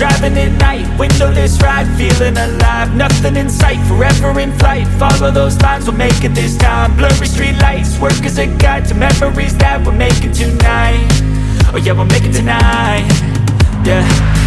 driving at night, windowless ride, feeling alive. Nothing in sight, forever in flight. Follow those lines, we'll make it this time. Blurry street lights, work as a guide to memories that we're making tonight. Oh yeah, we'll make it tonight. Yeah.